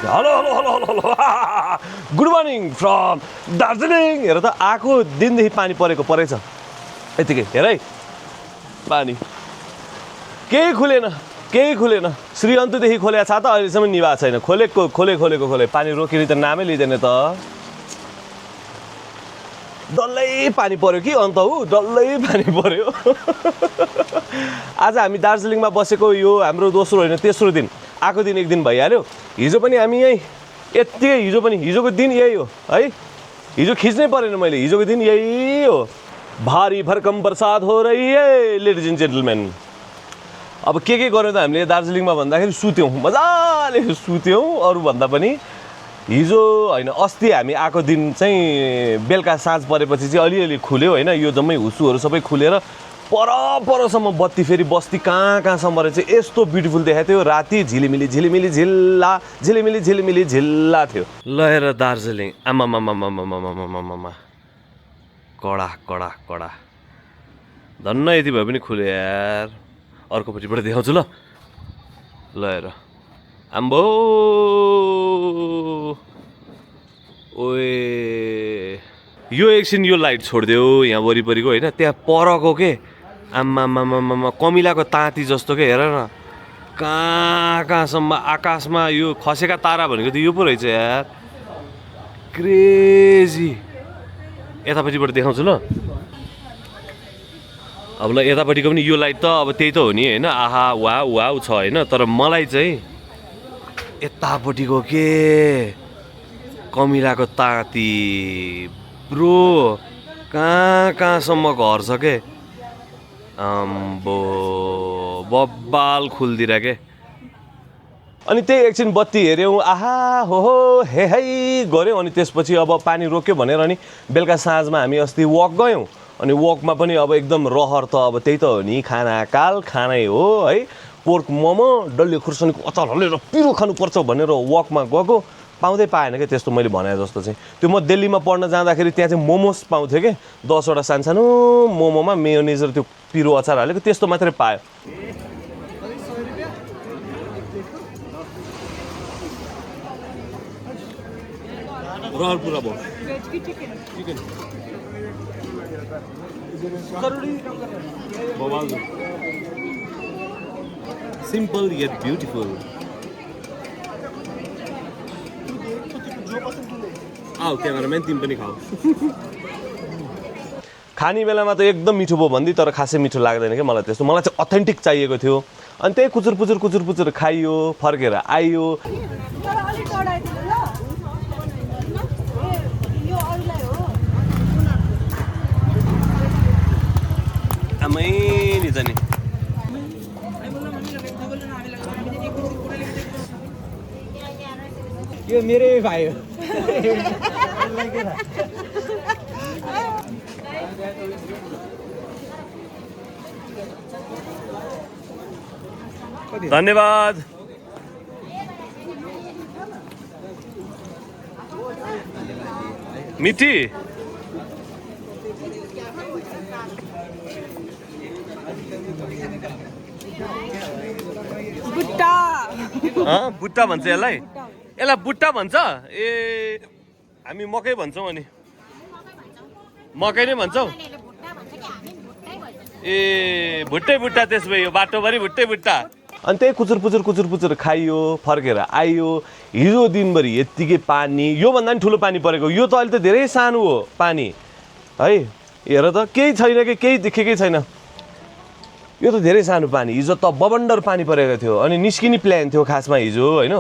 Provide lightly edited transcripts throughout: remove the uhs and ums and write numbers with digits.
Hello hello hello hello hello good morning from Darjeeling हेर त आएको दिनदेखि पानी परेको परेछ यतिकै हेर है पानी केही खुलेन श्री अन्तदेखि खोलेको छ त अहिलेसम्म निभाएको छैन खोलेको पानी रोकिने त नामै लिँदैन त डल्लै पानी पर्यो कि अन्त हो डल्लै पानी पर्यो आज हामी दार्जिलिङमा बसेको यो हाम्रो दोस्रो होइन तेस्रो दिन आएको दिन एक दिन भइहाल्यो हिजो पनि हामी यही यतिकै हिजोको दिन यही हो है हिजो खिच्नै परेन मैले हिजोको दिन यही हो भारी भरकम बरसात हो रही है लेडिज एन्ड जेन्टलमेन अब के गर्यो त हामीले दार्जिलिङमा भन्दाखेरि सुत्यौँ मजाले सुत्यौँ अरू भन्दा पनि हिजो होइन अस्ति हामी आएको दिन चाहिँ बेलुका साँझ परेपछि चाहिँ अलिअलि खुल्यो होइन यो जम्मै हुसुहरू सबै खुलेर परसम्म बत्ती फेरि बस्ती कहाँसम्म रहेछ यस्तो ब्युटिफुल देखाएको थियो राति झिलिमिली झिल्ला थियो ल हेर दार्जिलिङ आमामामामामामामामामा कडा धन्न यति भए पनि खुल्यो यार अर्कोपट्टिबाट देखाउँछु ल हेर आम्बो ओए यो एकछिन यो लाइट छोडिदेऊ यहाँ वरिपरिको होइन त्यहाँ परको के आम्मामामामा कमिलाको ताँती जस्तो के हेर न कहाँसम्म आकाशमा यो खसेका तारा भनेको त यो पो रहेछ यार क्रेजी यतापट्टिबाट देखाउँछु ल अब ल यतापट्टिको पनि यो लाइट त अब त्यही त हो नि होइन आहा वाउ छ होइन तर मलाई चाहिँ यतापट्टिको के कमिलाको ताँती ब्रो कहाँसम्म घर छ के आम्बो बब्बाल खुल्दिरा के अनि त्यही एकछिन बत्ती हेऱ्यौँ आहा हो हे है गऱ्यौँ अनि त्यसपछि अब पानी रोक्यो भनेर अनि बेलुका साँझमा हामी अस्ति वक गयौँ अनि वकमा पनि अब एकदम रहर त अब त्यही त हो नि खानै हो है पोर्क मोमो डल्ले खुर्सानीको अचार हालेर पिरो खानुपर्छ भनेर वकमा गएको पाउँदै पाएन क्या त्यस्तो मैले भने जस्तो चाहिँ त्यो म दिल्लीमा पढ्न जाँदाखेरि त्यहाँ चाहिँ मोमोस पाउँथेँ कि 10वटा सानो मोमोमा मेयोनिज र त्यो पिरो अचार हालेको त्यस्तो मात्रै पायो रहर पुरा भयो सिम्पल येट ब्युटिफुल आऊ क्यामेराम्यान तिमी पनि खाऊ खाने बेलामा त एकदम मिठो भयो भन्दै तर खासै मिठो लाग्दैन क्या मलाई त्यस्तो मलाई चाहिँ अथेन्टिक चाहिएको थियो अनि त्यही कुचुर खाइयो फर्केर आइयो आमै नि जाने यो मेरै भाइ हो धन्यवाद मिठी बुट्टा भन्छ यसलाई बुट्टा भन्छ ए हामी मकै भन्छौँ अनि मकै नै भन्छौ ए भुट्टै बुट्टा त्यसो यो बाटोभरि भुट्टै बुट्टा अनि त्यही कुचुर खाइयो फर्केर आइयो हिजो दिनभरि यत्तिकै पानी योभन्दा पनि ठुलो पानी परेको यो त अहिले त धेरै सानो हो पानी है हेर त केही छैन कि केही देखेकै छैन यो त धेरै सानो पानी हिजो त बबन्डर पानी परेको थियो अनि निस्किने प्लान थियो खासमा हिजो होइन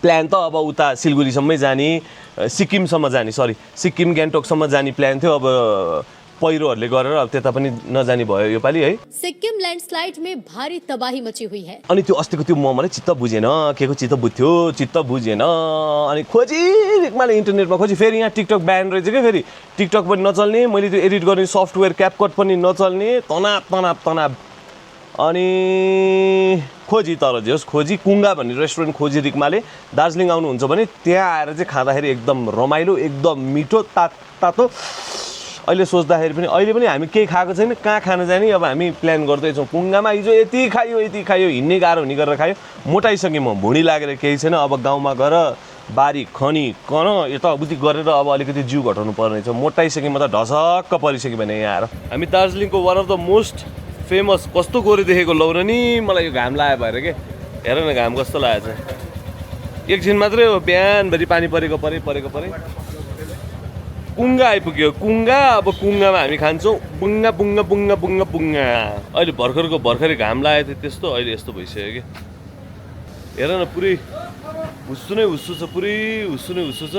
प्लान त अब उता सिलगढीसम्मै जाने सिक्किम गान्तोकसम्म जाने प्लान थियो अब पहिरोहरूले गरेर अब त्यता पनि नजानी भयो यो पालि है सिक्किम ल्यान्डस्लाइड में भारी तबाही मची हुई है अनि त्यो अस्तिको त्यो मलाई चित्त बुझेन केको चित्त बुझ्थ्यो चित्त बुझेन अनि खोजी रिकमाले इन्टरनेटमा खोजी फेरि यहाँ टिकटक ब्यान रहेछ क्या फेरि टिकटक पनि नचल्ने मैले त्यो एडिट गर्ने सफ्टवेयर क्यापकट पनि नचल्ने तनाव अनि खोजी तर जे होस् खोजी कुङ्गा भन्ने रेस्टुरेन्ट खोजी रिकमाले दार्जिलिङ आउनुहुन्छ भने त्यहाँ आएर चाहिँ खाँदाखेरि एकदम रमाइलो एकदम मिठो तातो अहिले सोच्दाखेरि पनि अहिले पनि हामी केही खाएको छैन कहाँ खान जाने अब हामी प्लान गर्दैछौँ कुङ्गामा हिजो यति खायो हिँड्ने गाह्रो हुने गरेर खायो मोटाइसकेँ म भुँडी लागेर केही छैन अब गाउँमा गएर बारी खनी कन यताउति गरेर अब अलिकति जिउ घटाउनु पर्ने छ मोटाइसकेँ म त ढसक्क परिसकेँ भने यहाँ आएर हामी दार्जिलिङको one of the most famous कस्तो गोरे देखेको लौ र नि मलाई यो घाम लाग्यो भएर के हेर न घाम कस्तो लागेको छ एकछिन मात्रै हो बिहानभरि पानी परेको परे कुङ्गा आइपुग्यो कुङ्गा अब कुङ्गामा हामी खान्छौँ बुङ्गा बुङ्गा बुङ्गा बुङ्गा बुङ्गा अहिले भर्खरै घाम लागेको थियो त्यस्तो अहिले यस्तो भइसक्यो कि हेर न पुरै हुस्सु नै हुस्सु छ पुरै हुस्सु नै हुस्सु छ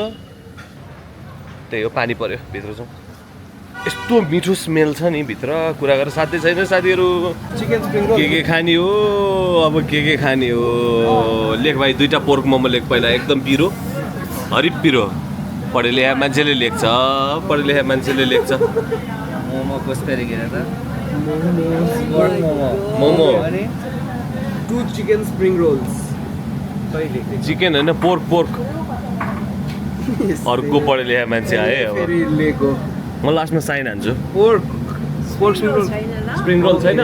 त्यही हो पानी पर्यो भित्र छौँ यस्तो मिठो स्मेल छ नि भित्र कुरा गरेर साध्यै छैन साथीहरू चिकन स्प्रिङ रोल के खाने हो अब के खाने हो लेख भाइ 2टा पोर्क मोमो लेख पहिला एकदम पिरो हरिप पिरो पढे लेखा मान्छेले लेख्छ मोमो कसरी गिरा त मोमो मोमो अनि 2 चिकन स्प्रिङ रोल्स कहिले चिकन होइन पोर्क अर्को पढे लेखा मान्छे आए अब फेरि लेको म लास्टमा साइन हान्छु pork spring roll spring roll छैन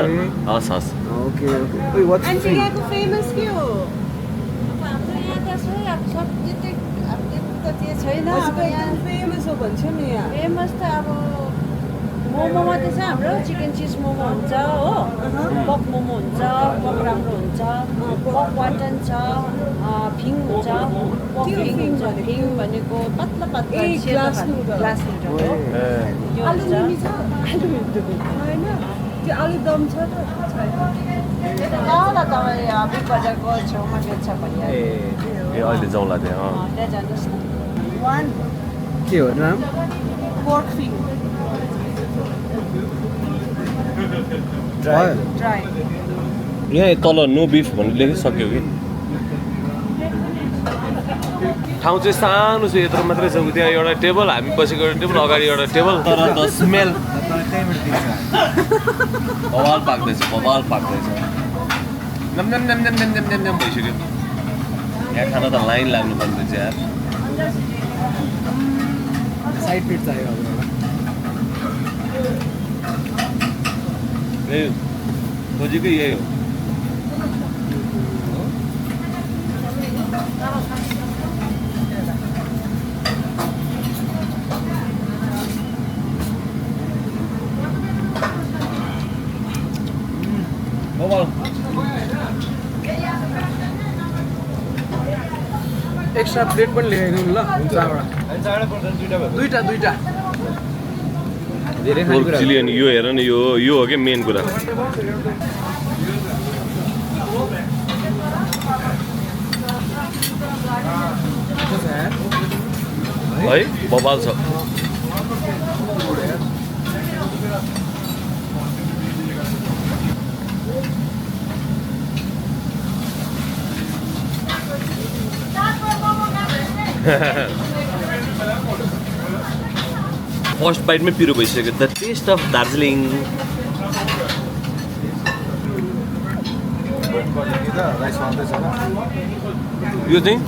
हस् ओके ओइ व्हाट्स स्प्रिङ यहाँको फेमस के हो हाम्रो यहाँ त छ अब सब जति अब त्यति त त्यो छैन अब यहाँ फेमस हो भन्छ नि यहाँ फेमस त अब मोमो मात्रै छ हाम्रो चिकन चिज मोमो हुन्छ हो पक मोमो हुन्छ पक राम्रो हुन्छ पक वाटन छ फिङ हुन्छ पक फिङ हुन्छ फिङ भनेको पातला पातला ग्लास नुडल हो यो आलु हुन्छ मिमी छ आलु मिमी होइन त्यो आलु दम छ त छैन त्यो त ल तपाईँ बिग बजारको छेउमा बेच्छ भइहाल्यो ए अहिले जाउँला त्यहाँ त्यहाँ जानुहोस् न वान के हो नाम पोर्क फिङ ड्राई यहाँ तल नो बिफ भनेर लेखिसक्यो कि ठाउँ चाहिँ सानो छ यत्रो मात्रै छ त्यहाँ एउटा टेबल हामी बसेको एउटा टेबल अगाडि एउटा टेबल तर द स्मेल बवाल पाक्दैछ नम भइसक्यो यहाँ खाना त लाइन लाग्नु पर्ने रहेछ यार साइड पिट चाहियो अब ए खोजेकै यही हो एक्स्ट्रा प्लेट पनि ल्याइदिनु ल हुन्छ दुईटा धेरै पोर्क चिली अनि यो हेर न यो हो क्या मेन कुरा है बबाल छ फर्स्ट बाइटमै पिरो भइसक्यो द टेस्ट अफ दार्जिलिङ यो चाहिँ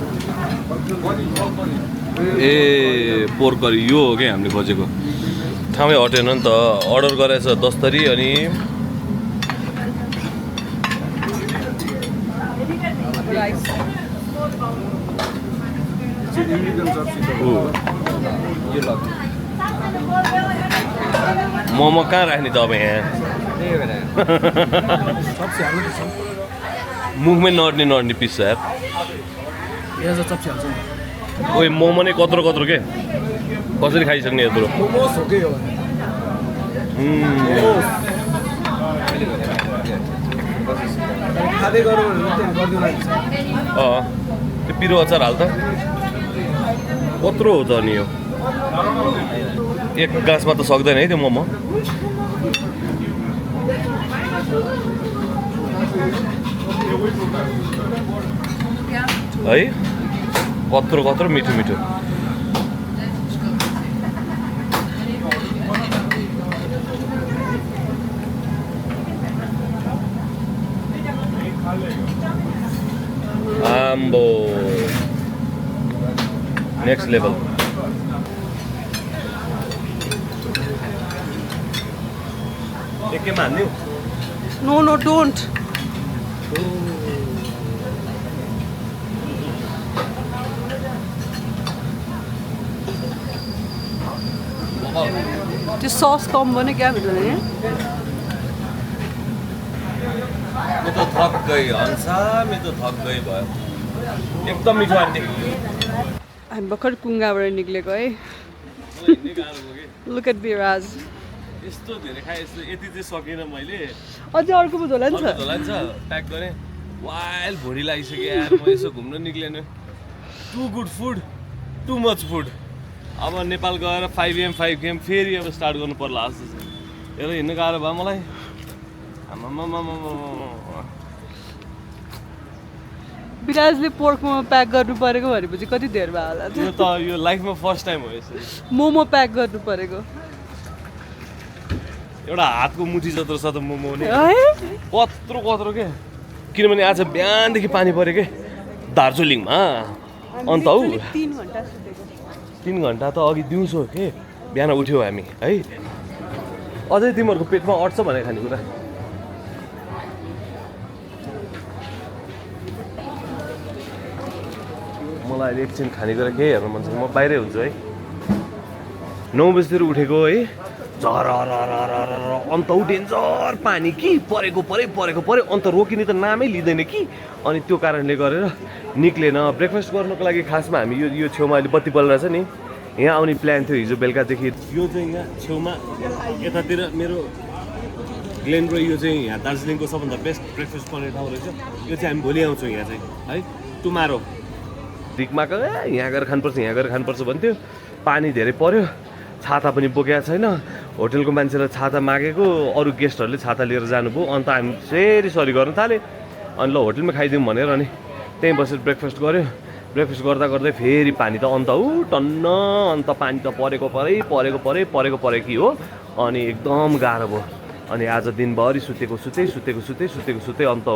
ए पोर्क करी यो हो क्या हामीले खोजेको ठाउँमै हटेन नि त अर्डर गरेछ 10 थरी अनि मोमो कहाँ राख्ने त अब यहाँ मुखमै नड्ने पिस छ यार ओए मोमो नै कत्रो के कसरी खाइसक्ने यत्रो खाँदै गरौँ भने त्यो पिरो अचार हाल त कत्रो हो त अनि यो एक गाँसमा त सक्दैन है त्यो मोमो है कत्रो मिठो आम्बो नेक्स्ट लेभल एकैमा हान्ने हो? No, don't. त्यो सस कम बने क्या भित्र मैं तो थक गई हंसा, मैं तो थक गई भयो एकदम मिठो आन्टी हामी भर्खर कुङ्गाबाट निक्लेको है लुक एट बिराज यस्तो धेरै खाएँ यस्तो यति चाहिँ सकिनँ मैले अझै अर्को पो होला नि छ होला नि छ प्याक गरेँ वाइल्ड भुँडी लागिसक्यो यार म यसो घुम्न निक्लेन too good food too much food अब नेपाल गएर 5 AM 5 PM फेरि अब स्टार्ट गर्नु पर्ला जस्तो छ हेर हिँड्नु गाह्रो भयो मलाई बिराजले पोर्कमा प्याक गर्नु परेको भनेपछि कति धेर भयो होला यो त यो लाइफमा फर्स्ट टाइम हो यसरी मोमो प्याक गर्नु परेको एउटा हातको मुठी जत्रो छ त मोमो नि है कत्रो कत्रो के किनभने आज बिहानदेखि पानी पऱ्यो के दार्जिलिङमा अन्त हौ 3 घण्टा सुतेको 3 घण्टा त अघि दिउँसो के बिहान उठ्यौ हामी है अझै तिमीहरूको पेटमा अट्छ भने खानेकुरा मलाई अहिले एकछिन खानेकुरा केही हेर्नु मन छ म बाहिरै हुन्छु है 9 बजीतिर उठेको है झरर अन्त डेन्जर पानी कि परेको परे अन्त रोकिने त नामै लिँदैन कि अनि त्यो कारणले गरेर निक्लेन ब्रेकफास्ट गर्नको लागि खासमा हामी यो छेउमा अहिले बत्ती बलिरहेछ नि यहाँ आउने प्लान थियो हिजो बेलुकादेखि यो चाहिँ यहाँ छेउमा यतातिर मेरो ग्लेनब्रो यो चाहिँ यहाँ दार्जिलिङको सबभन्दा बेस्ट ब्रेकफास्ट गर्ने ठाउँ रहेछ यो चाहिँ हामी भोलि आउँछौँ यहाँ चाहिँ है टुमारो रिकमाको यहाँ गएर खानुपर्छ भन्थ्यो पानी धेरै पर्यो छाता पनि बोकेको छैन होटलको मान्छेलाई छाता मागेको अरू गेस्टहरूले छाता लिएर जानुभयो अन्त हामी फेरि सरी गर्न थाल्यो अनि ल होटलमा खाइदिउँ भनेर अनि त्यहीँ बसेर ब्रेकफास्ट गऱ्यो ब्रेकफास्ट गर्दै फेरि पानी त अन्त टन्न अन्त पानी त परेको परे कि हो अनि एकदम गाह्रो भयो अनि आज दिनभरि सुतेको अन्त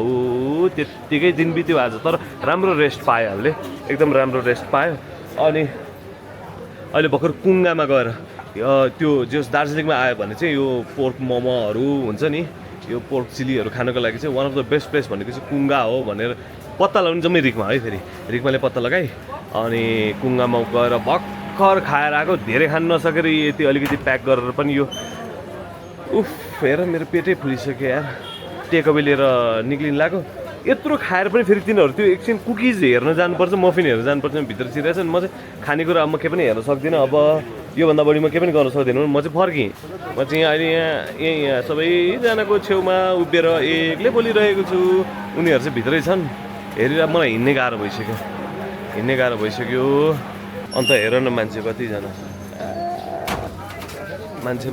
त्यत्तिकै दिन बित्यो आज तर राम्रो रेस्ट पायो हामीले एकदम राम्रो रेस्ट पायो अनि अहिले भर्खर कुङ्गामा गएर त्यो जस दार्जिलिङमा आयो भने चाहिँ यो पोर्क मोमोहरू हुन्छ नि यो पोर्क चिलीहरू खानको लागि चाहिँ one of the best place भनेको चाहिँ कुङ्गा हो भनेर पत्ता लगाउनु जम्मै रिकमा है फेरि रिकमाले पत्ता लगाइ अनि कुङ्गामा गएर भर्खर खाएर आएको धेरै खानु नसकेर यति अलिकति प्याक गरेर पनि यो उफ हेर मेरो पेटै फुलिसक्यो यार टेकअवे लिएर निक्लिनु लाग्यो यत्रो खाएर पनि फेरि तिनीहरू त्यो एकछिन कुकिज हेर्न जानुपर्छ मफिन हेर्न जानुपर्छ भित्र छिरेछ नि म चाहिँ खानेकुरा अब म केही पनि हेर्न सक्दिनँ अब योभन्दा बढी म केही पनि गर्न सक्दिनँ म चाहिँ फर्केँ म चाहिँ अहिले यहाँ सबैजनाको छेउमा उभिएर एक्लै बोलिरहेको छु उनीहरू चाहिँ भित्रै छन् हेरेर मलाई हिँड्ने गाह्रो भइसक्यो अन्त हेर न मान्छे कतिजना मान्छे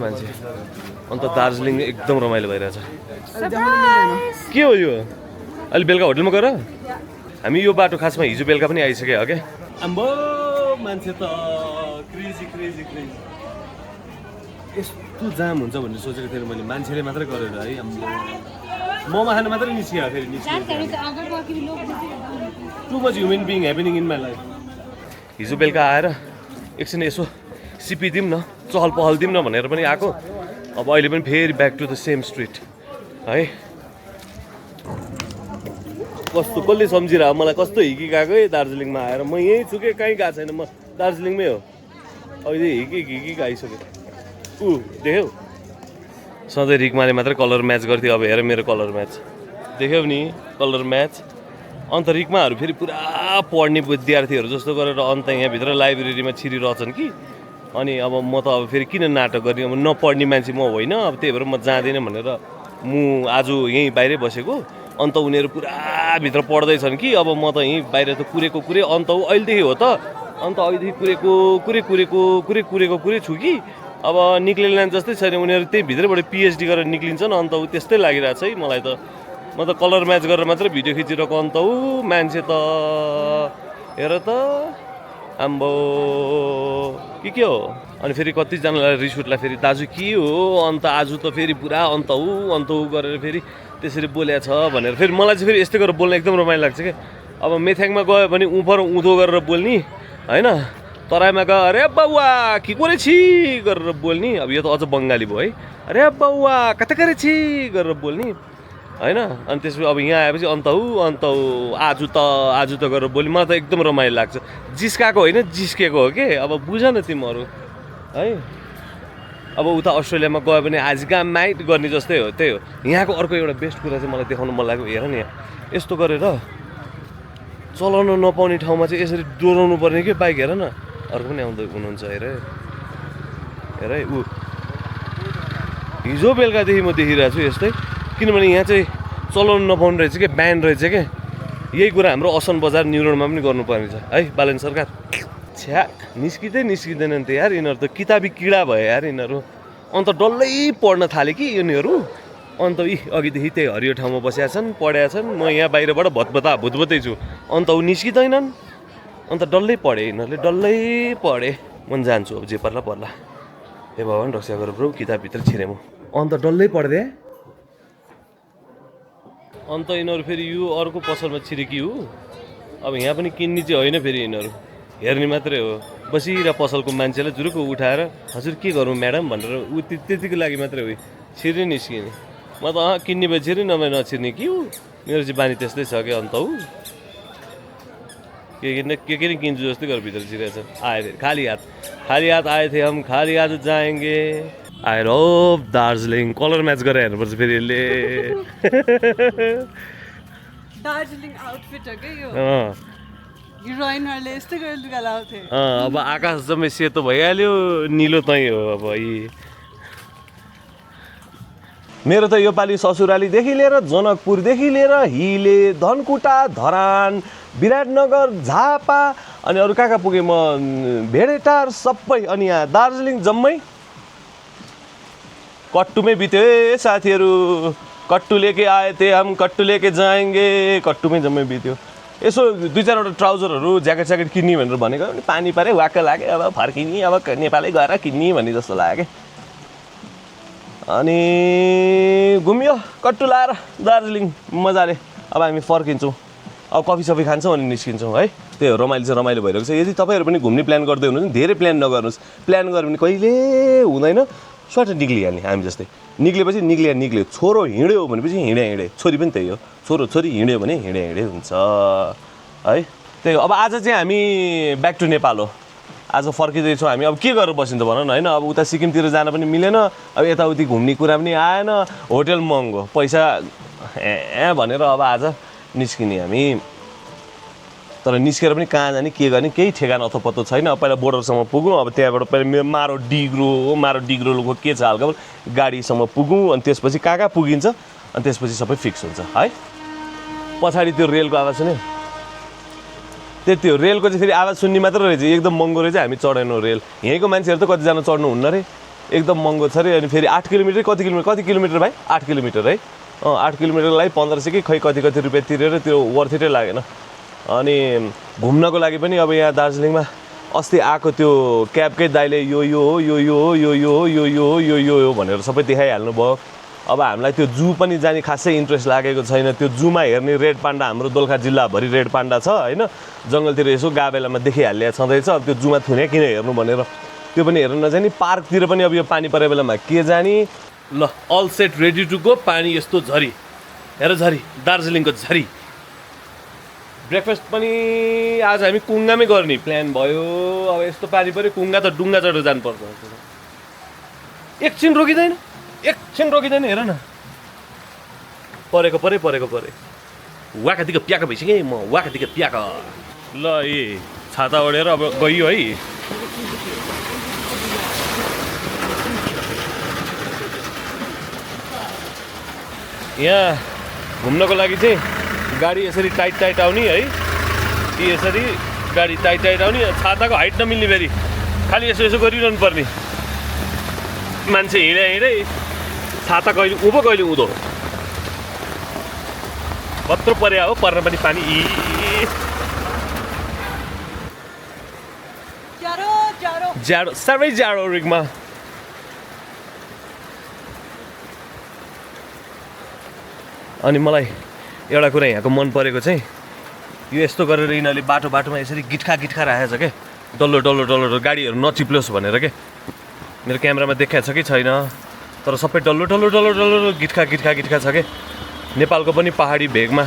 अन्त दार्जिलिङ एकदम रमाइलो भइरहेछ के हो यो अहिले बेलुका होटलमा गएर हामी यो बाटो खासमा हिजो बेलुका पनि आइसक्यो हो क्या आम्बो मान्छे त क्रेजी यस्तो जाम हुन्छ भन्ने सोचेको थिएँ मैले मान्छेले मात्रै गरेर है मोमो खानु मात्रै निस्कियो फेरि too much human being happening in my life हिजो बेलुका आएर एकछिन यसो सिपिदिउँ न चहल पहल दिउँ न भनेर पनि आएको अब अहिले पनि फेरि back to the same street है कस्तो कसले सम्झिरह मलाई कस्तो हिकी गएको है दार्जिलिङमा आएर म यहीँ छु कि कहीँ गएको छैन म दार्जिलिङमै हो अहिले हिकी आइसक्यो देख्यौ सधैँ रिकमाले मात्रै कलर म्याच गर्थ्यो अब हेर मेरो कलर म्याच देख्यौ नि कलर म्याच अन्त रिकमाहरू फेरि पुरा पढ्ने विद्यार्थीहरू जस्तो गरेर अन्त यहाँभित्र लाइब्रेरीमा छिरिरहेछन् कि अनि अब म त अब फेरि किन नाटक गर्ने अब नपढ्ने मान्छे म होइन अब त्यही भएर म जाँदिनँ भनेर म आज यहीँ बाहिरै बसेको अन्त उनीहरू पुरा भित्र पढ्दैछन् कि अब म त यहीँ बाहिर त कुरेको अन्त अहिलेदेखि हो त अन्त अहिलेदेखि कुरेको छु कि अब निक्लिँदैन जस्तै छैन उनीहरू त्यही भित्रबाट पिएचडी गरेर निक्लिन्छन् अन्त त्यस्तै लागिरहेछ है मलाई त म त कलर म्याच गरेर मात्रै भिडियो खिचिरहेको अन्त मान्छे त हेर त आम्बो के हो अनि फेरि कतिजनालाई रिस उठ्ला फेरि दाजु के हो अन्त आज त फेरि पुरा अन्त गरेर फेरि त्यसरी बोलेको छ भनेर फेरि मलाई चाहिँ फेरि यस्तै गरेर बोल्न एकदम रमाइलो लाग्छ क्या अब मेथ्याङमा गयो भने उँभो र उँधो गरेर बोल्ने होइन तराईमा गयो अरे बाउवा के करे छि गरेर बोल्ने। अब यो त अझ बङ्गाली भयो है। अरे बाउवा कता करे छि गरेर बोल्ने होइन। अनि त्यसपछि अब यहाँ आएपछि अन्त हौ आज त गरेर बोल्ने। मलाई त एकदम रमाइलो लाग्छ। जिस्काएको होइन जिस्केको हो कि। अब बुझ न तिमीहरू है। अब उता अस्ट्रेलियामा गयो भने आज कहाँ माइट गर्ने जस्तै हो। त्यही हो यहाँको अर्को एउटा बेस्ट कुरा चाहिँ मलाई देखाउनु मन लाग्यो। हेर नि यहाँ यस्तो गरेर चलाउन नपाउने ठाउँमा चाहिँ यसरी डोराउनु पर्ने कि बाइक। हेर न अर्को पनि आउँदै हुनुहुन्छ हेर हेर है। ऊ हिजो बेलुकादेखि म देखिरहेको छु यस्तै। किनभने यहाँ चाहिँ चलाउनु नपाउने रहेछ क्या, ब्यान रहेछ क्या। यही कुरा हाम्रो असन बजार न्युरोडमा पनि गर्नुपर्ने छ है बालन सरकार। छ्या निस्किँदैनन् त यार यिनीहरू त किताबी किडा भयो यार यिनीहरू। अन्त डल्लै पढ्न थाले कि यिनीहरू। अन्त अघिदेखि त्यही हरियो ठाउँमा बसेका छन् पढेका छन्। म यहाँ बाहिरबाट भुतभुतै छु। अन्त ऊ निस्किँदैनन्। अन्त डल्लै पढेँ यिनीहरूले डल्लै पढेँ। म जान्छु अब जे पर्ला पर्ला। हे भगवान् रक्षा गर ब्रो किताबभित्र छिरेँ म। अन्त डल्लै पढ्दै अन्त यिनीहरू फेरि यो अर्को पसलमा छिरेकी हो। अब यहाँ पनि किन्ने चाहिँ होइन फेरि यिनीहरू हेर्ने मात्रै हो। बसिरहेको पसलको मान्छेलाई जुरुक्क उठाएर हजुर के गरौँ म्याडम भनेर ऊ त्यतिको लागि मात्रै हो छिर्ने निस्किने। म त किन्ने भए छिर्ने नभए नछिर्ने के हो। मेरो चाहिँ बानी त्यस्तै छ क्या। अन्त के नि किन्छु जस्तै गरेर भित्र छिरेको छ। आए खाली हात आए थे हम खाली हात जाएंगे। आएर दार्जिलिङ कलर म्याच गरेर हेर्नुपर्छ फेरि यसले। दार्जिलिङ आउटफिट हो क्या यो। हिरोइनहरूले यस्तै गरेर लुगा लाउँथे। अब आकाश जम्मै सेतो भइहाल्यो निलो तै हो अब यी। मेरो त योपालि ससुरालीदेखि लिएर जनकपुरदेखि लिएर हिले धनकुटा धरान विराटनगर झापा अनि अरू कहाँ पुगेँ म भेडेटार सबै। अनि यहाँ दार्जिलिङ जम्मै कट्टुमै बित्यो है साथीहरू। कट्टु लेके आए थे हम कट्टु लेके जाएंगे कट्टुमै जम्मै बित्यो। यसो दुई चारवटा ट्राउजरहरू ज्याकेट स्याकेट किन्ने भनेर भनेको पनि पानी परे वाक्क लाग्यो। अब फर्किने अब नेपालै गएर किन्ने भन्ने जस्तो लाग्यो। अनि घुम्यो कट्टु लाएर दार्जिलिङ मजाले। अब हामी फर्किन्छौँ। अब कफी सफी खान्छौँ अनि निस्किन्छौँ है। त्यही हो रमाइलो चाहिँ रमाइलो भइरहेको छ। यदि तपाईँहरू पनि घुम्ने प्लान गर्दै हुनुहुन्छ धेरै प्लान नगर्नुहोस्। प्लान गऱ्यो भने कहिले हुँदैन स्वाट निक्लिहाल्ने। हामी जस्तै निक्लेपछि निक्ल्यो। छोरो हिँड्यो भनेपछि हिँडे। छोरी पनि त्यही हो छोरी हिँड्यो भने हिँडे हुन्छ है। त्यही हो। अब आज चाहिँ हामी ब्याक टु नेपाल हो। आज फर्किँदैछौँ हामी। अब के गरेर बसिन्छ भन न होइन। अब उता सिक्किमतिर जान पनि मिलेन। अब यताउति घुम्ने कुरा पनि आएन। होटेल महँगो पैसा भनेर अब आज निस्किने हामी। तर निस्केर पनि कहाँ जाने के गर्ने केही ठेगाना अथपत्तो छैन। अब पहिला बोर्डरसम्म पुगौँ। अब त्यहाँबाट पहिला मारो डिग्रोको के छ हल्का गाडीसम्म पुगौँ। अनि त्यसपछि कहाँ पुगिन्छ अनि त्यसपछि सबै फिक्स हुन्छ है। पछाडि त्यो रेलको आवाज सुन्यो त्यति हो। रेलको चाहिँ फेरि आवाज सुन्ने मात्र रहेछ। एकदम महँगो रहेछ। हामी चढेनौँ रेल। यहीँको मान्छेहरू त कतिजना चढ्नुहुन्न रे। एकदम महँगो छ अरे। अनि फेरि 8 किलोमिटर कति किलोमिटर भाइ 8 किलोमिटर है। 8 किलोमिटरलाई 1500 कि खै कति रुपियाँ तिरेर त्यो वर्थिटै लागेन। अनि घुम्नको लागि पनि अब यहाँ दार्जिलिङमा अस्ति आएको त्यो क्याबकै दाइले यो भनेर सबै देखाइहाल्नु भयो। अब हामीलाई त्यो जू पनि जाने खासै इन्ट्रेस्ट लागेको छैन। त्यो जूमा हेर्ने रेड पान्डा हाम्रो दोलखा जिल्लाभरि रेड पान्डा छ होइन। जङ्गलतिर यसो गाबेलामा देखिहाल्ने छँदैछ। अब त्यो जूमा थुने किन हेर्नु भनेर त्यो पनि हेर्न नजाने। पार्कतिर पनि अब यो पानी परे बेलामा के जाने। ल all set ready to go. पानी यस्तो झरी हेर झरी दार्जिलिङको झरी। ब्रेकफास्ट पनि आज हामी कुङ्गामै गर्ने प्लान भयो। अब यस्तो पानी पऱ्यो कुङ्गा त डुङ्गा चढेर जानुपर्छ। एकछिन रोकिँदैन हेर न। परेको परे वाकादिको प्याक भइसकेँ म वाकादिको प्याक। ल छाता ओढेर अब गयो है। यहाँ घुम्नको लागि चाहिँ गाडी यसरी टाइट आउने है। यसरी गाडी टाइट आउने। छाताको हाइट नमिल्ने फेरि खालि यसो गरिरहनु पर्ने। मान्छे हिँडे छाता कहिले उँभो कहिले उँधो कत्रो पर्या हो। पर्न पनि पानी जाडो साह्रै जाडो रिगमा। अनि मलाई एउटा कुरा यहाँको मन परेको चाहिँ यो यस्तो गरेर यिनीहरूले बाटोमा यसरी गिट्खा राखेको छ क्या। डल्लो डल्लो डल्लो गाडीहरू नचिप्लोस् भनेर के मेरो क्यामेरामा देखाएको छ कि छैन तर सबै डल्लो डल्लो डल्लो डल्लो गिट्खा गिट्खा गिट्खा छ कि नेपालको पनि पहाडी भेगमा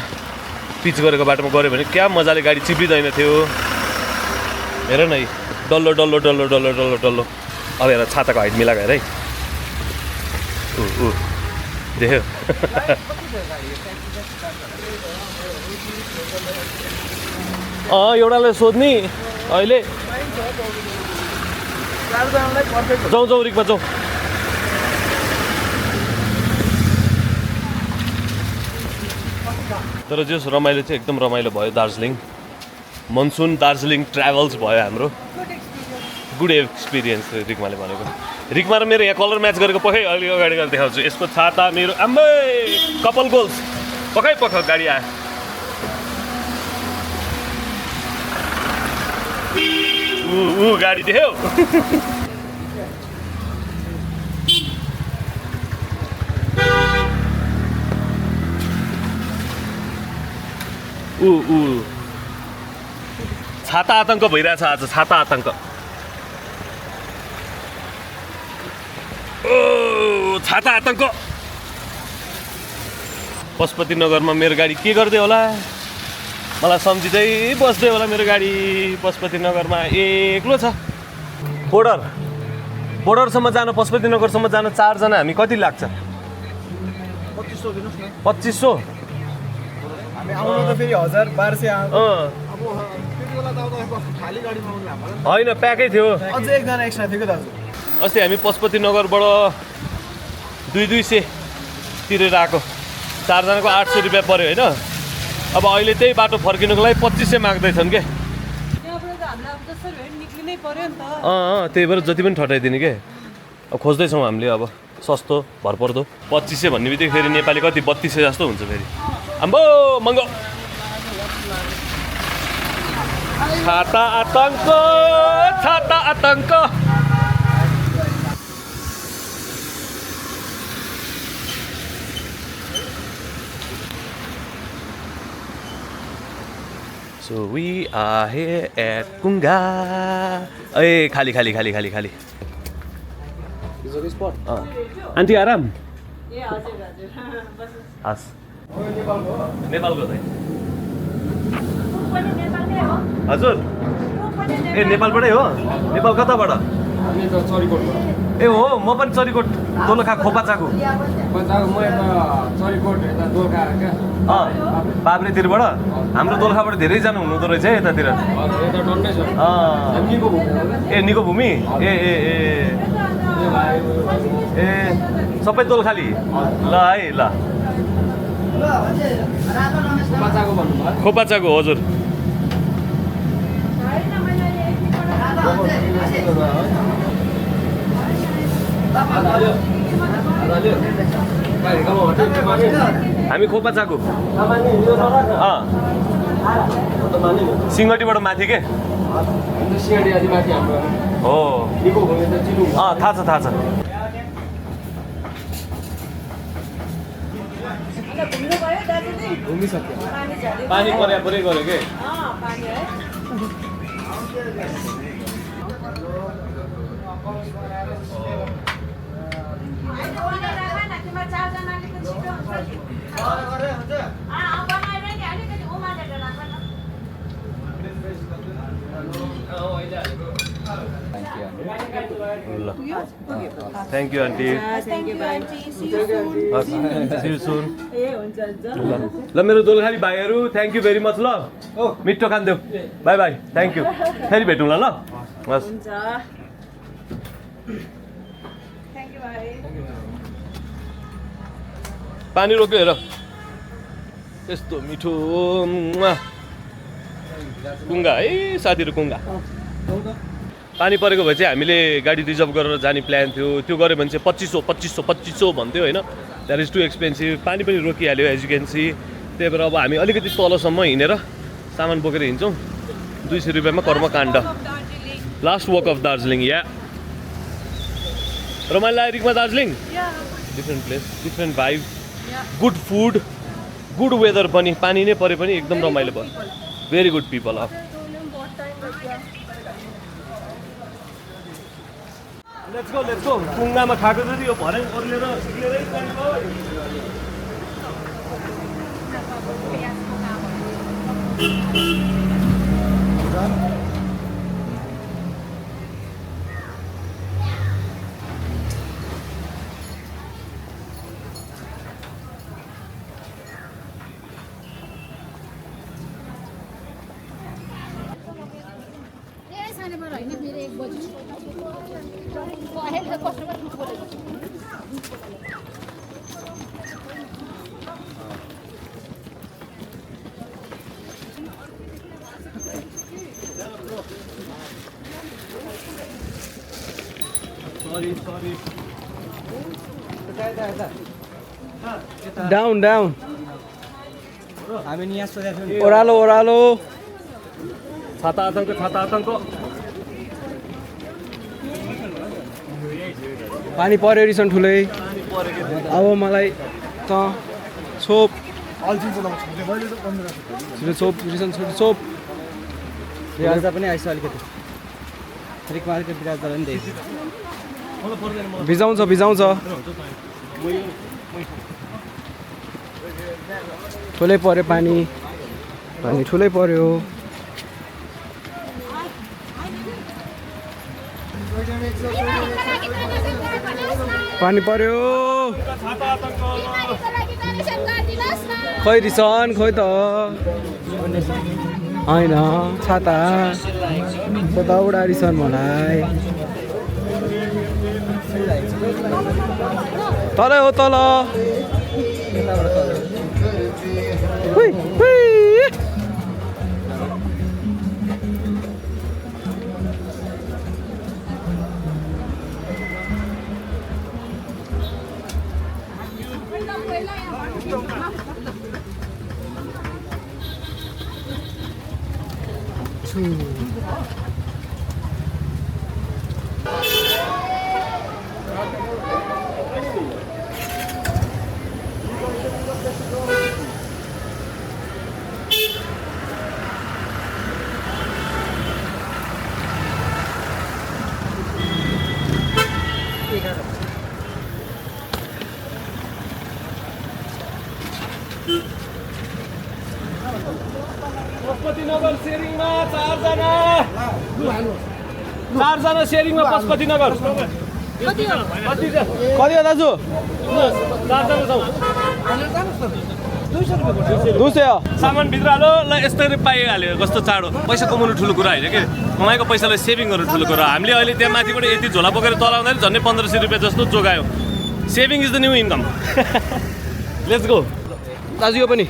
पिच गरेको बाटोमा गऱ्यो भने क्या मजाले गाडी चिप्लिँदैन थियो हेर न यी डल्लो डल्लो डल्लो डल्लो डल्लो डल्लो अब हेर छाताको हाइट मिलाएको हेर है ऊ देख्यो एउटालाई सोध्ने अहिले जाउँ जाउँ रिकमा जाउँ तर जस रमाइलो चाहिँ एकदम रमाइलो भयो दार्जिलिङ मनसुन दार्जिलिङ ट्राभल्स भयो हाम्रो गुड एक्सपिरियन्स रिकमाले भनेको रिकमा र मेरो यहाँ कलर म्याच गरेको पखै अलि अगाडि गएर देखाउँछु यसको छाता मेरो आम्मै कपाल गोल्स पखै पख गाडी आयो ऊ गाडी देख्यौ ऊ छाता आतङ्क भइरहेछ आज छाता आतङ्क ओ छाता आतङ्क पशुपतिनगरमा मेरो गाडी के गर्दै होला मलाई सम्झिँदै बस्दै होला मेरो गाडी पशुपतिनगरमा एक्लो छ बोर्डरसम्म जान पशुपतिनगरसम्म जान 4 जना हामी कति लाग्छ 2500 हामी आउनु त फेरि 1200 आउँछ होइन प्याकै थियो अझै एकजना एक्स्ट्रा थियो दाजु अस्ति हामी पशुपतिनगरबाट 200 तिरेर आएको 4 जनाको 800 रुपियाँ पर्यो होइन अब अहिले त्यही बाटो फर्किनुको लागि 2500 माग्दैछन् के त्यही भएर जति पनि ठटाइदिने के अब खोज्दैछौँ हामीले अब सस्तो भरपर्दो 2500 भन्ने बित्तिकै फेरि नेपाली कति 3200 जस्तो हुन्छ फेरि आम्बो महँगो छाता आतङ्क So we are here at Kunga. ए खाली आन्टी आराम हस् नेपालको चाहिँ हजुर ए नेपालबाटै हो नेपाल कताबाट ए हो म पनि चरीकोट दोलखा खोपाचाको बाब्रेतिरबाट हाम्रो दोलखाबाट धेरैजना हुनुहुँदो रहेछ है यतातिर ए निको भूमि ए ए ए ए सबै दोलखाली ल है ल खोपाचाको हजुर हामी खोपाचाको सिंगटीबाट माथि के हो थाहा छ पानी परे गऱ्यो के thank you aunty See you soon. ल मेरो दोलखाली भाइहरू थ्याङ्क यू भेरी मच ल मिठो खान्देऊ बाई बाई थ्याङ्क यू फेरि भेटौँला ल हस् पानी रोक्यो हेर यस्तो मिठो कुङ्गा है साथीहरू कुङ्गा पानी परेको भए चाहिँ हामीले गाडी रिजर्भ गरेर जाने प्लान थियो त्यो गऱ्यो भने चाहिँ 2500 भन्थ्यो होइन द्याट इज टु एक्सपेन्सिभ पानी पनि रोकिहाल्यो एज यु क्यान सी त्यही भएर अब हामी अलिकति तलसम्म हिँडेर सामान बोकेर हिँड्छौँ 200 रुपियाँमा कर्मकाण्ड लास्ट वक अफ दार्जिलिङ या रमाइलो लाग्यो रिकमा Darjeeling different place different vibe good food good weather पनि पानी नै परे पनि एकदम रमाइलो भयो भेरी गुड पिपल अफ लेट्स गो कुङ्गामा खाएको जति यो भरे ओर्लेर सिक्लेरै जानेको डाउन डाउन हामी नि यहाँ सोचेको थियौँ ओह्रालो ओह्रालो छाता आतङ्क पानी पर्यो रिसन ठुलै अब मलाई त छोप छिटो छोप रिसन छोप बिराजा पनि आइस अलिकति अलिकमा अलिकति बिराजा पनि त्यही भिजाउँछ ठुलै पर्यो पानी ठुलै पर्यो पानी पर्यो खै रिसन खोइ त होइन छाता कताबाट रिसन मलाई तलै हो तल हुइ, हुइ। पशुपतिनगर सेयरिङमा चारजना सेयरिङमा पशुपतिनगर कति हो दाजु 200 सामान भित्र हालो ल यस्तै पाइहाल्यो कस्तो चाँडो पैसा कमाउनु ठुलो कुरा होइन कि कमाएको पैसालाई सेभिङ गर्नु ठुलो कुरा हामीले अहिले त्यहाँ माथिबाट यति झोला बोकेर तल आउँदाखेरि झन्डै 1500 रुपियाँ जस्तो जोगायो saving is the new income let's go दाजु यो पनि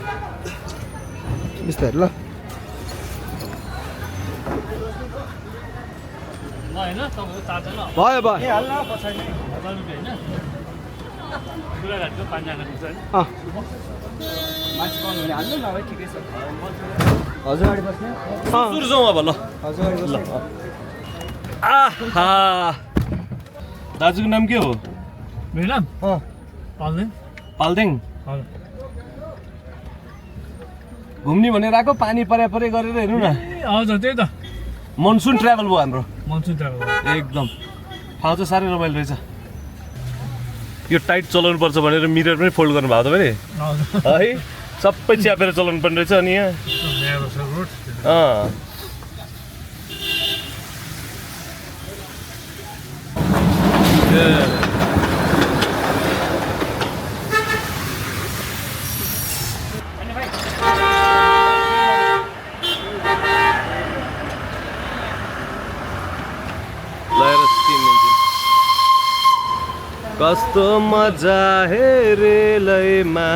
बिस्तारै ल भयो हजुर गाडी बस्ने सुरु जाउँ अब ल हजुर गाडी बस्ने आहा दाजुको नाम के हो मेरो नाम पाल्देङ घुम्ने भनेर आएको पानी परे गरेर हेर्नु न हजुर त्यही त मनसुन ट्राभल भयो हाम्रो मनसुन ट्राभल एकदम ठाउँ चाहिँ साह्रै रमाइलो रहेछ यो टाइट चलाउनु पर्छ भनेर मिरर पनि फोल्ड गर्नु भएको तपाईँले है सबै च्यापेर चलाउनु पर्ने रहेछ अनि यहाँ कस्तो मजा हेरेलैमा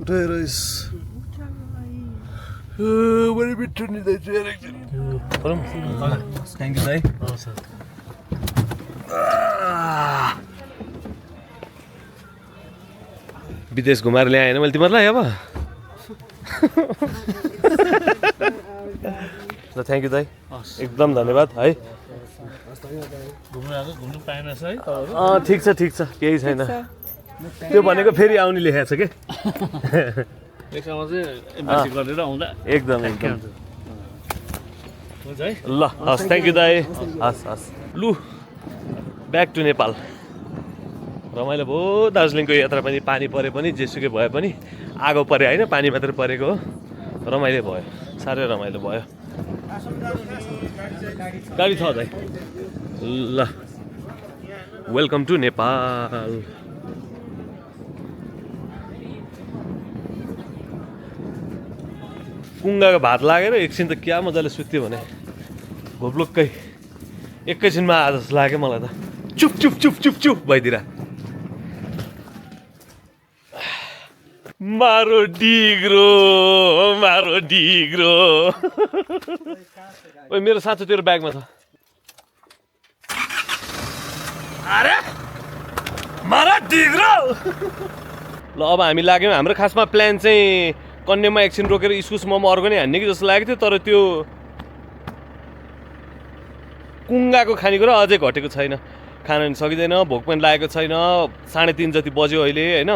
उठाएर बढी मिठो निदाइछु यार एकछिन थ्याङ्क यू दाइ विदेश घुमाएर ल्याएन मैले तिमीहरूलाई अब ल थ्याङ्क यू दाइ एकदम धन्यवाद है घुम्नु पाएन है ठिक छ केही छैन त्यो भनेको फेरि आउने लेखेको छ के एक ठाउँमा चाहिँ एम्बेसी गरेर आउँदा एकदम हुन्छ है ल हस् थ्याङ्क यू दाइ हस् लु ब्याक टु नेपाल रमाइलो भयो दार्जिलिङको यात्रा पनि पानी परे पनि जेसुकै भए पनि आगो परे होइन पानी मात्रै परेको हो रमाइलो भयो साह्रै रमाइलो भयो गाडी छ दाइ ल वेलकम टु नेपाल कुङ्गाको भात लागेर एकछिन त क्या मजाले सुत्यो भने घोप्लुक्कै एकैछिनमा आज जस्तो लाग्यो मलाई त चुप चुप चुप चुप चुप भइदिएर मारो डिग्रो ओइ मेरो साँचो तेरो ब्यागमा छ अरे मारो डिग्रो ल अब हामी लाग्यौँ हाम्रो खासमा प्लान चाहिँ कन्यामा एकछिन रोकेर इस्कुस मोमो अर्को नै हान्ने कि जस्तो लागेको थियो तर त्यो कुङ्गाको खानेकुरा अझै घटेको छैन खान नि सकिँदैन भोक पनि लागेको छैन 3:30 जति बज्यो अहिले होइन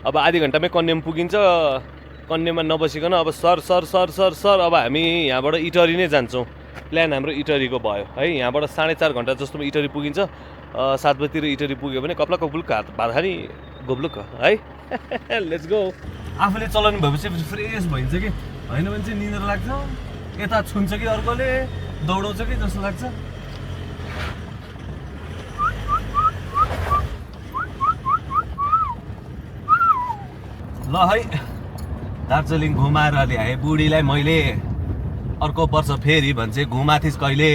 अब आधी घन्टामै कन्यामा पुगिन्छ कन्यामा नबसिकन अब सर अब हामी यहाँबाट इटरी नै जान्छौँ प्लान हाम्रो इटरीको भयो है यहाँबाट 4.5 घन्टा जस्तोमा इटरी पुगिन्छ 7 बजीतिर इटरी पुग्यो भने कप्ला कपुलको हात भात खाने गोब्लुक है लेट्स गो आफूले चलाउनु भएपछि फ्रेस भइन्छ कि होइन भने चाहिँ निन्द्रा लाग्छ यता छुन्छ कि अर्कोले दौडाउँछ कि जस्तो लाग्छ ल है दार्जिलिङ घुमाएर ल्याएँ बुढीलाई मैले अर्को वर्ष फेरि भन्छ घुमाथिस् कहिले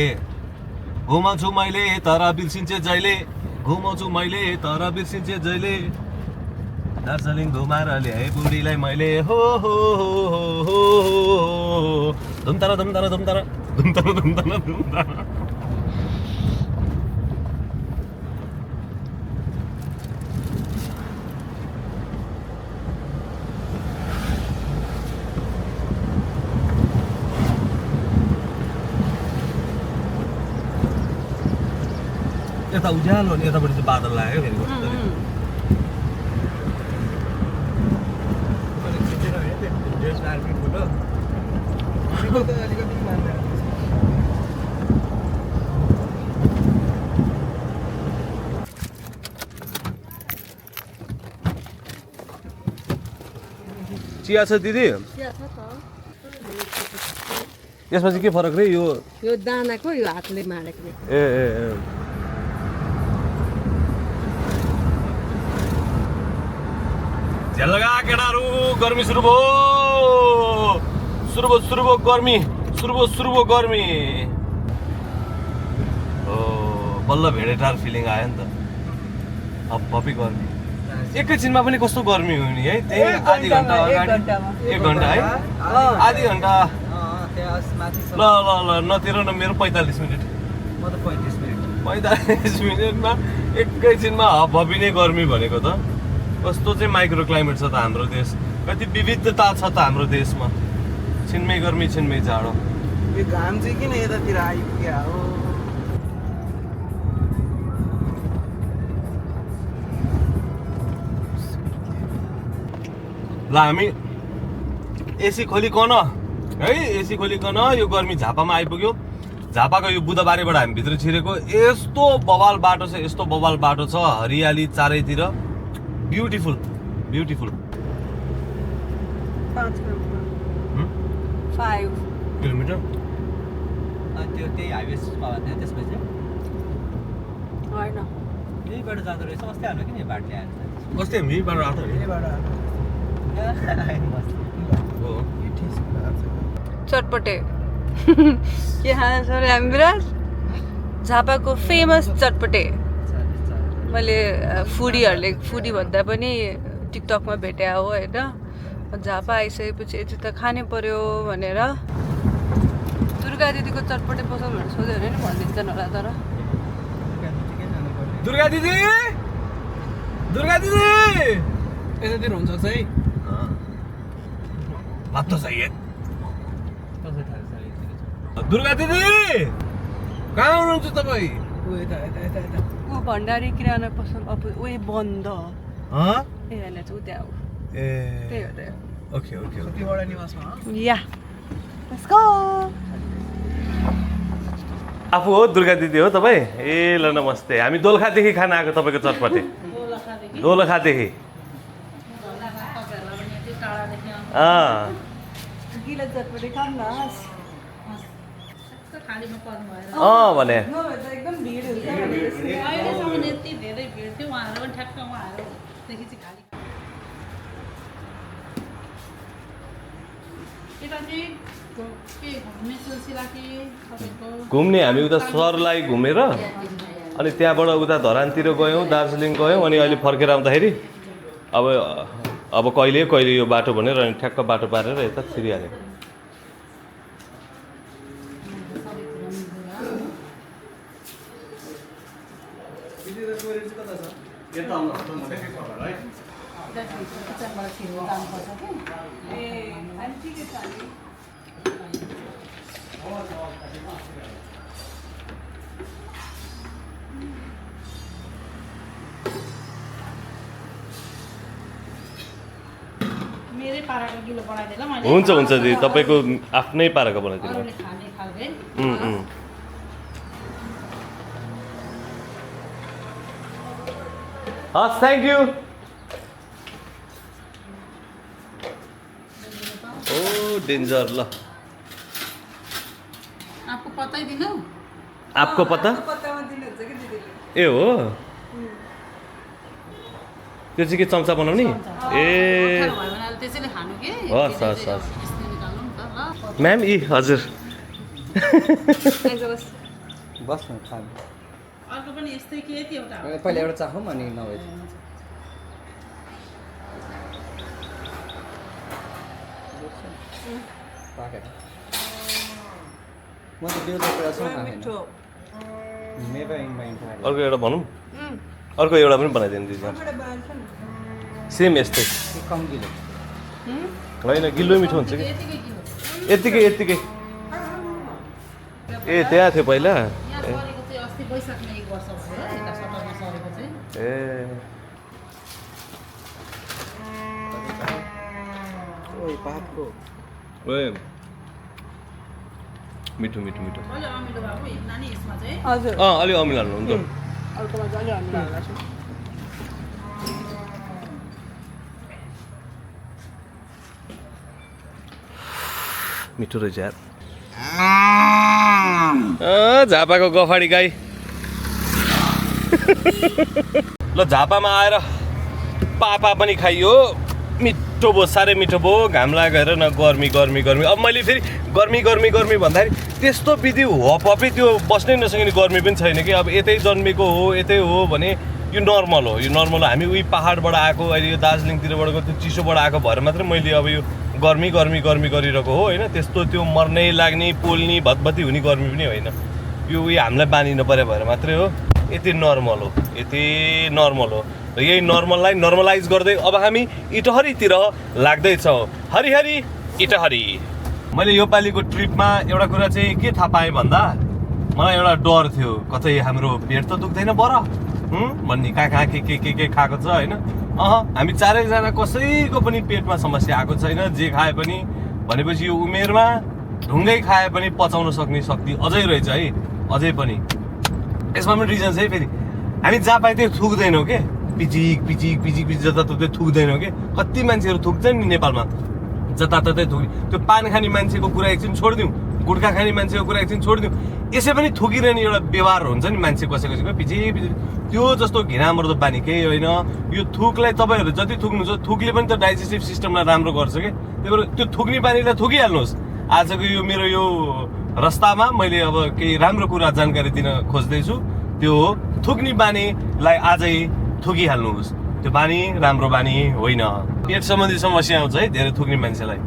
घुमाउँछु मैले तर बिर्सिन्छे जहिले घुमाउँछु मैले तर बिर्सिन्छे जहिले दार्जिलिङ घुमाएर ल्याएँ बुढीलाई मैले हो धुमतारा यता उज्यालो अनि यतापट्टि चाहिँ बादल लाग्यो फेरि चिया छ दिदी यसमा चाहिँ के फरक रे यो दानाको यो हातले मारेको ए झ्याल लगा केटाहरू गर्मी सुरु भयो गर्मी सुरु भयो गर्मी ओ बल्ल भेडेटार फिलिङ आयो नि त अब भपी गर्मी एकैछिनमा पनि कस्तो गर्मी हुने है त्यही आधी घन्टा अगाडि 1 घन्टा है आधी घन्टा ल नतिर न मेरो 45 मिनट म त 45 मिनटमा एकैछिनमा हपहपी नै गर्मी भनेको त कस्तो चाहिँ माइक्रो क्लाइमेट छ त हाम्रो देश कति विविधता छ त हाम्रो देशमा छिनमै गर्मी छिनमै जाडो यो घाम चाहिँ किन यतातिर आइपुग्यो हो ल हामी एसी खोलिकन है एसी खोलिकन यो गर्मी झापामा आइपुग्यो झापाको यो बुधबारेबाट हामी भित्र छिरेको यस्तो बवाल बाटो छ हरियाली चारैतिर ब्युटिफुल 5 किलोमिटर त्यो त्यही हाइवेमा भन्दै त्यसपछि होइन यहीबाट जाँदो रहेछ अस्ति हाम्रो किन बाटो ल्याएर कस्तै हामी बाटो आएको हो चटपटे के खाना छ रे हामीराज झापाको फेमस चटपटे मैले फुडी भन्दा पनि टिकटकमा भेटे हो होइन झापा आइसकेपछि यति त खानै पर्यो भनेर दुर्गा दिदीको चटपटे पसल भनेर सोध्यो भने नि भनिदिन्छन् होला तर दुर्गा दिदी यतातिर हुन्छ है बात तो सही है दुर्गा दिदी कहाँ हुनुहुन्छ तपाईँ ऊ भण्डारी किराना पसल उयो बन्द हँ ए होइन चाहिँ ऊ त्यहाँ हो ए त्यही हो त्यही ओके ओके ओके वडा निवासमा हो या लेट्स गो आफू हो दुर्गा दिदी हो तपाईँ ए ल नमस्ते हामी दोलखादेखि खान आएको तपाईँको चटपटे दोलखादेखि गिला चटपटे खाऊँ न भने नभए त एकदम भिड हुन्छ अहिलेसम्म यति धेरै भिड थियो उहाँहरू पनि ठ्याक्क उहाँहरूदेखि चाहिँ खाली यता चाहिँ के घुम्ने सिलसिला कि तपाईँको घुम्ने हामी उता सरलाई घुमेर अनि त्यहाँबाट उता धरानतिर गयौँ दार्जिलिङ गयौँ अनि अहिले फर्केर आउँदाखेरि अब कहिले कहिले यो बाटो भनेर अनि ठ्याक्क बाटो पारेर यता छिरिहाल्यो किचनबाट छिर्नु जानुपर्छ कि ए अनि ठिकै छ नि मेरै पाराको गिलो बनाइदिएला मैले हुन्छ हुन्छ दिदी तपाईँको आफ्नै पाराको बनाइदिनु अरूले खाने खालके हस् थ्याङ्क यू ओ डेन्जर ल आपको पत्तै दिनु आपको पत्ता पत्तामा दिनुहुन्छ कि दिदीले ए हो त्यो चाहिँ के चम्चा बनाउने ए अप्ठ्यारो भयो भने अहिले त्यसैले खानु कि हस् हस् हस् यसले निकाल्नु नि त ल म्याम यी हजुर बस न खानु अर्को पनि यस्तै के थियो एउटा हो। पहिला एउटा चाखौँ अनि नभए पाकेर म त त्यो डेकोरेसन खाँदैन मिठो नेभर इन माइ अर्को एउटा भनौँ अर्को एउटा पनि बनाइदिनु दिदी सेम यस्तै कम किलो होइन गिलो मिठो हुन्छ कि यतिकै किलो यत्तिकै यत्तिकै ए त्यहाँ थियो पहिला यहाँ सरेको चाहिँ अस्ति वैशाखमा 1 वर्ष भयो यता सटरमा सरेको चाहिँ ए ओइ पातको ओए मिठो मिठो मिठो अलि अमिलो भएको नानी यसमा चाहिँ हजुर अलिक अमिलो हाल्नु हुन्छ अर्कोमा चाहिँ अलि हामीले हाल्ला छु मिठो रहेछ यार झापाको गफाडी गाई ल झापामा आएर पापा पनि खाइयो मिठो भयो साह्रै मिठो भयो घाम लागेर न गर्मी गर्मी गर्मी अब मैले फेरि गर्मी गर्मी गर्मी भन्दाखेरि त्यस्तो विधि हपपी त्यो बस्नै नसकिने गर्मी पनि छैन कि अब यतै जन्मेको हो यतै हो भने यो नर्मल हो हामी उही पाहाडबाट आएको अहिले यो दार्जिलिङतिरबाट त्यो चिसोबाट आएको भएर मात्रै मैले अब यो गर्मी गर्मी गर्मी गरिरहेको हो होइन त्यस्तो त्यो मर्नै लाग्ने पोल्ने भतभती हुने गर्मी पनि होइन यो उयो हामीलाई बानी नपरे भएर मात्रै हो यति नर्मल हो र यही नर्मललाई नर्मलाइज गर्दै अब हामी इटहरीतिर लाग्दैछौँ हरिहरी इटहरी मैले योपालिको ट्रिपमा एउटा कुरा चाहिँ के थाहा पाएँ भन्दा मलाई एउटा डर थियो कतै हाम्रो पेट त दुख्दैन बर भन्ने कहाँ के खाएको छ होइन हामी चारैजना कसैको पनि पेटमा समस्या आएको छैन जे खाए पनि भनेपछि यो उमेरमा ढुङ्गै खाए पनि पचाउन सक्ने शक्ति अझै रहेछ है अझै पनि यसमा पनि रिजन चाहिँ फेरि हामी जहाँ पाए त्यो थुक्दैनौँ के पिचिक जताततै थुक्दैनौँ के कति मान्छेहरू थुक्छन् नि नेपालमा जताततै थुक्ने त्यो पान खाने मान्छेको कुरा एकछिन छोडिदिउँ गुट्खा खाने मान्छेको कुरा एकछिन छोडिदिउँ यसै पनि थुकिरहने एउटा व्यवहार हुन्छ नि मान्छे कसैको पिछे त्यो जस्तो घिनामर्दो बानी केही होइन यो थुकलाई तपाईँहरू जति थुक्नुहुन्छ थुकले पनि त डाइजेस्टिभ सिस्टमलाई राम्रो गर्छ कि त्यही भएर त्यो थुक्ने बानीलाई थुकिहाल्नुहोस् आजको यो मेरो यो रस्तामा मैले अब केही राम्रो कुरा जानकारी दिन खोज्दैछु त्यो हो थुक्ने बानीलाई आजै थुकिहाल्नुहोस् त्यो बानी राम्रो बानी होइन पेट सम्बन्धी समस्या आउँछ है धेरै थुक्ने मान्छेलाई।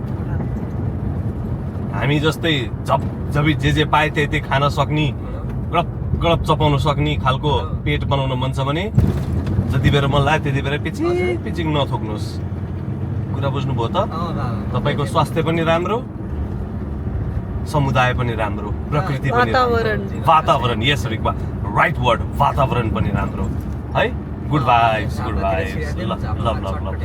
हामी जस्तै झपझपी जे पाए त्यही खान सक्ने गडप गडप चपाउन सक्ने खालको पेट बनाउन मन छ भने जति बेर मन लाग्यो त्यति बेर पिचिङ नथोक्नुहोस्। कुरा बुझ्नुभयो त? तपाईँको स्वास्थ्य पनि राम्रो, समुदाय पनि राम्रो, प्रकृति पनि राम्रो, वातावरण, यस राइट वर्ड, वातावरण पनि राम्रो है। Good vibes, good vibes, love love love love.